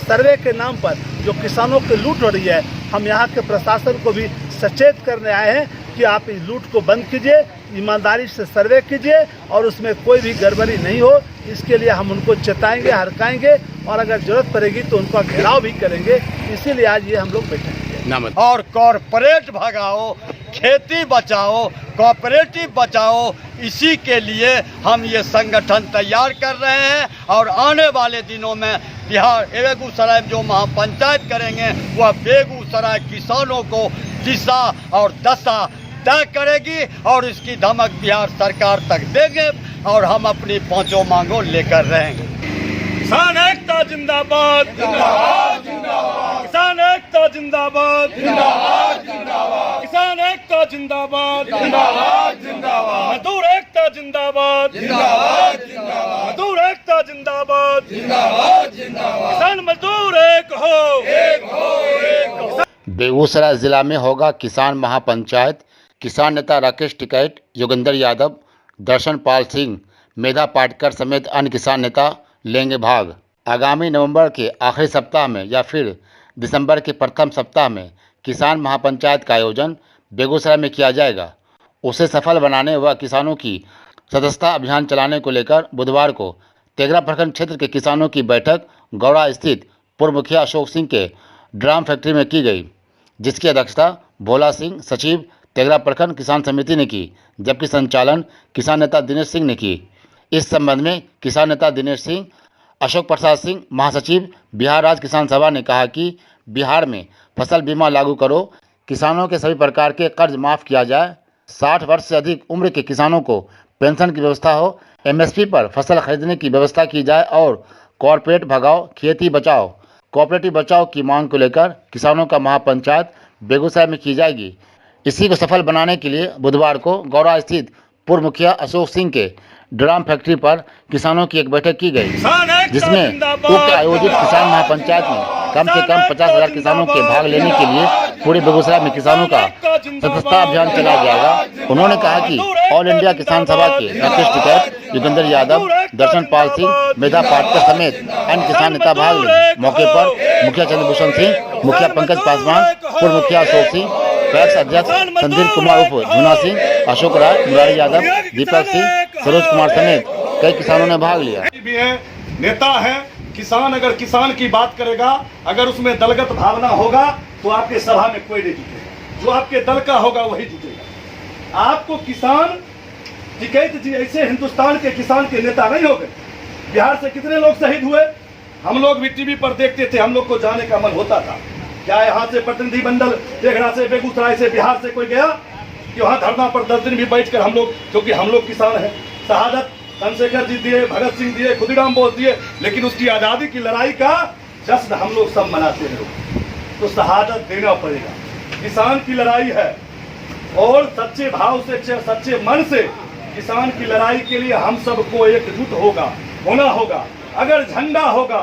सर्वे के नाम पर जो किसानों की लूट हो रही है, हम यहाँ के प्रशासन को भी सचेत करने आए हैं कि आप इस लूट को बंद कीजिए, ईमानदारी से सर्वे कीजिए और उसमें कोई भी गड़बड़ी नहीं हो। इसके लिए हम उनको चेताएंगे, हड़काएंगे और अगर जरूरत पड़ेगी तो उनका घेराव भी करेंगे। इसीलिए आज ये हम लोग बैठे हैं। और कॉरपोरेट भगाओ, खेती बचाओ, कोऑपरेटिव बचाओ, इसी के लिए हम ये संगठन तैयार कर रहे हैं। और आने वाले दिनों में बिहार बेगूसराय जो महापंचायत करेंगे वह बेगूसराय किसानों को दिशा और दशा तय करेगी और इसकी धमक बिहार सरकार तक देंगे और हम अपनी पांचों मांगों लेकर रहेंगे। किसान एकता जिंदाबाद, जिंदाबाद जिंदाबाद। किसान एकता जिंदाबाद, जिंदाबाद जिंदाबाद। किसान एकता जिंदाबाद, जिंदाबाद जिंदाबाद। मजदूर एकता जिंदाबाद, जिंदाबाद जिंदाबाद। मजदूर एकता जिंदाबाद, जिंदाबाद जिंदाबाद। किसान मजदूर एक हो, एक हो, एक हो। बेगूसराय जिला में होगा किसान महापंचायत। किसान नेता राकेश टिकैत, योगेंद्र यादव, दर्शन पाल सिंह, मेधा पाटकर समेत अन्य किसान नेता लेंगे भाग। आगामी नवंबर के आखिरी सप्ताह में या फिर दिसंबर के प्रथम सप्ताह में किसान महापंचायत का आयोजन बेगूसराय में किया जाएगा। उसे सफल बनाने व किसानों की सदस्यता अभियान चलाने को लेकर बुधवार को तेघरा प्रखंड क्षेत्र के किसानों की बैठक गौड़ा स्थित पूर्व मुखिया अशोक सिंह के ड्राम फैक्ट्री में की गई, जिसकी अध्यक्षता भोला सिंह, सचिव तेघरा प्रखंड किसान समिति ने की, जबकि संचालन किसान नेता दिनेश सिंह ने की। इस संबंध में किसान नेता दिनेश सिंह, अशोक प्रसाद सिंह, महासचिव बिहार राज्य किसान सभा ने कहा कि बिहार में फसल बीमा लागू करो, किसानों के सभी प्रकार के कर्ज माफ़ किया जाए, 60 वर्ष से अधिक उम्र के किसानों को पेंशन की व्यवस्था हो, एमएसपी पर फसल खरीदने की व्यवस्था की जाए और कॉरपोरेट भगाओ, खेती बचाओ, कोऑपरेटिव बचाओ की मांग को लेकर किसानों का महापंचायत बेगूसराय में की जाएगी। इसी को सफल बनाने के लिए बुधवार को गौड़ा स्थित पूर्व मुखिया अशोक सिंह के ड्राम फैक्ट्री पर किसानों की एक बैठक की गई, जिसमें उक्त आयोजित किसान महापंचायत में कम से कम 50,000 किसानों के भाग लेने के लिए पूरे बेगूसराय में किसानों का सदस्यता अभियान चलाया जाएगा। उन्होंने कहा कि ऑल इंडिया किसान सभा के राकेश टिकैत, योगेंद्र यादव, दर्शन पाल सिंह, मेधा पाटकर समेत अन्य किसान नेता भाग लेंगे। मौके पर मुखिया चंद्रभूषण सिंह, मुखिया पंकज पासवान, पूर्व मुखिया अशोक सिंह, पैक्स अध्यक्ष संदीप कुमार उर्फ झुना सिंह, अशोक राय, मुरारी यादव, दीपक सिंह, सरोज कुमार समेत कई किसानों ने भाग लिया। भी है, नेता है, किसान अगर किसान की बात करेगा, अगर उसमें दलगत भावना होगा तो आपके सभा में कोई नहीं जुटेगा। जो आपके दल का होगा वही जुटेगा। आपको किसान टिकैत जी ऐसे हिंदुस्तान के किसान के नेता नहीं हो गए। बिहार से कितने लोग शहीद हुए, हम लोग भी टीवी पर देखते थे, हम लोग को जाने का मन होता था। क्या यहाँ से प्रतिनिधि मंडल तेघरा से, बेगूसराय से, बिहार से कोई गया कि वहाँ धरना पर 10 दिन भी बैठकर हम लोग, क्योंकि हम लोग किसान हैं, शहादत चंद्रशेखर जी दिए, भगत सिंह दिए, खुदीराम बोस दिए, लेकिन उसकी आज़ादी की लड़ाई का जश्न हम लोग सब मनाते हैं। तो शहादत देना पड़ेगा। किसान की लड़ाई है और सच्चे भाव से, सच्चे मन से किसान की लड़ाई के लिए हम सबको एकजुट होना होगा। अगर झंडा होगा,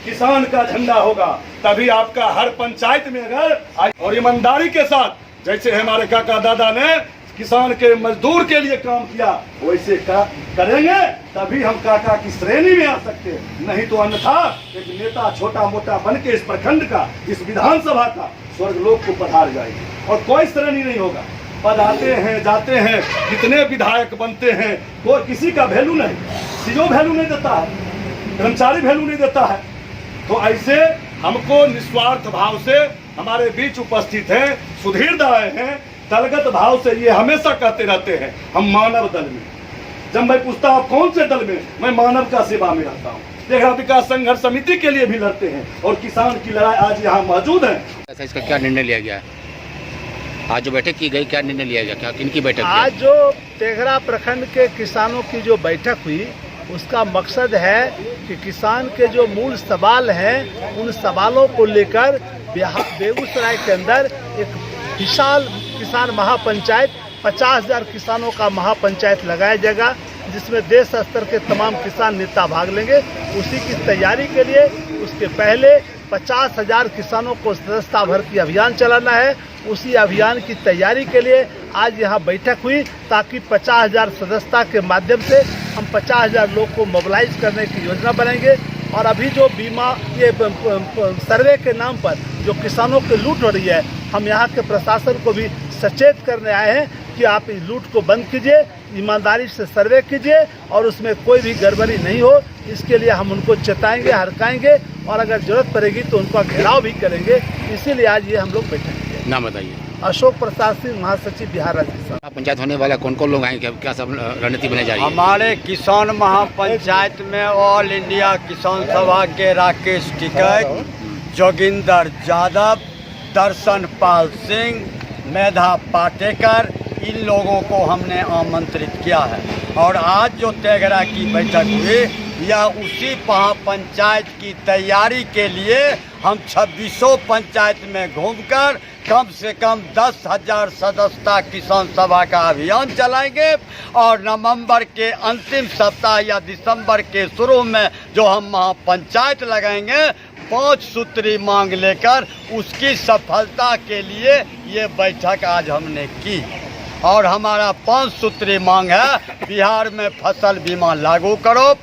किसान का झंडा होगा, तभी आपका हर पंचायत में अगर और ईमानदारी के साथ, जैसे हमारे काका दादा ने किसान के मजदूर के लिए काम किया, वैसे करेंगे तभी हम काका की श्रेणी में आ सकते हैं। नहीं तो अन्यथा एक नेता छोटा मोटा बन के इस प्रखंड का, इस विधानसभा का स्वर्गलोक को पधार जाएगी और कोई श्रेणी नहीं होगा। पद आते हैं, जाते हैं, कितने विधायक बनते हैं, कोई किसी का वैल्यू नहीं, सीओ वैल्यू नहीं देता है, कर्मचारी वैल्यू नहीं देता है। तो ऐसे हमको निस्वार्थ भाव से हमारे बीच उपस्थित हैं, सुधीर दाए हैं, दलगत भाव से ये हमेशा कहते रहते हैं हम मानव दल में। जब मैं पूछता हूँ कौन से दल में, मैं मानव का सेवा में रहता हूँ। तेघरा विकास संघर्ष समिति के लिए भी लड़ते हैं और किसान की लड़ाई आज यहाँ मौजूद है। ऐसा इसका क्या निर्णय लिया गया? आज जो बैठक की गई, क्या निर्णय लिया गया, क्या किनकी बैठक? आज जो तेघरा प्रखंड के किसानों की जो बैठक हुई, उसका मकसद है कि किसान के जो मूल सवाल हैं, उन सवालों को लेकर बेगूसराय के अंदर एक विशाल किसान महापंचायत, 50,000 किसानों का महापंचायत लगाया जाएगा, जिसमें देश स्तर के तमाम किसान नेता भाग लेंगे। उसी की तैयारी के लिए उसके पहले 50,000 किसानों को सदस्यता भर्ती अभियान चलाना है। उसी अभियान की तैयारी के लिए आज यहाँ बैठक हुई, ताकि 50,000 सदस्यता के माध्यम से हम 50,000 लोग को मोबिलाइज करने की योजना बनाएंगे। और अभी जो बीमा ये सर्वे के नाम पर जो किसानों की लूट हो रही है, हम यहाँ के प्रशासन को भी सचेत करने आए हैं कि आप इस लूट को बंद कीजिए, ईमानदारी से सर्वे कीजिए और उसमें कोई भी गड़बड़ी नहीं हो। इसके लिए हम उनको चेताएंगे, हड़काएंगे और अगर जरूरत पड़ेगी तो उनका घेराव भी करेंगे। इसीलिए आज ये हम लोग बैठे हैं। नाम बताइए। अशोक प्रसाद सिंह, महासचिव बिहार राज्य किसान। पंचायत होने वाला कौन कौन लोग आएंगे, क्या सब रणनीति बनाई जा रही है? हमारे किसान महापंचायत में ऑल इंडिया किसान सभा के राकेश टिकैत, जोगिंदर यादव, दर्शन पाल सिंह, मेधा पाटेकर, इन लोगों को हमने आमंत्रित किया है। और आज जो तेघरा की बैठक हुई या उसी पंचायत की तैयारी के लिए हम 26 पंचायत में घूमकर कम से कम 10,000 सदस्यता किसान सभा का अभियान चलाएंगे और नवंबर के अंतिम सप्ताह या दिसंबर के शुरू में जो हम महापंचायत लगाएंगे 5 सूत्री मांग लेकर उसकी सफलता के लिए ये बैठक आज हमने की। और हमारा 5 सूत्री मांग है, बिहार में फसल बीमा लागू करो,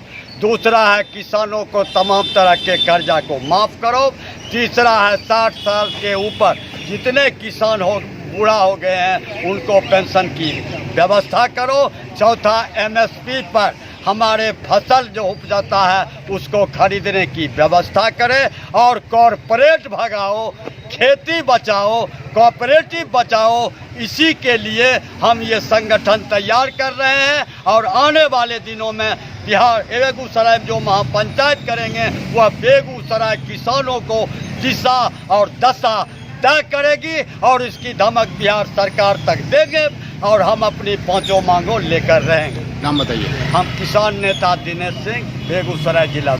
दूसरा है किसानों को तमाम तरह के कर्जा को माफ़ करो, तीसरा है 60 साल के ऊपर जितने किसान हो बूढ़ा हो गए हैं उनको पेंशन की व्यवस्था करो, चौथा MSP पर हमारे फसल जो उपजाता है उसको खरीदने की व्यवस्था करें और कॉरपोरेट भगाओ, खेती बचाओ, कोऑपरेटिव बचाओ। इसी के लिए हम ये संगठन तैयार कर रहे हैं और आने वाले दिनों में बिहार बेगूसराय जो महापंचायत करेंगे वह बेगूसराय किसानों को दिशा और दशा तय करेगी और इसकी धमक बिहार सरकार तक देंगे और हम अपनी 5 मांगों लेकर रहेंगे। नाम बताइए। हम किसान नेता दिनेश सिंह, बेगूसराय जिला।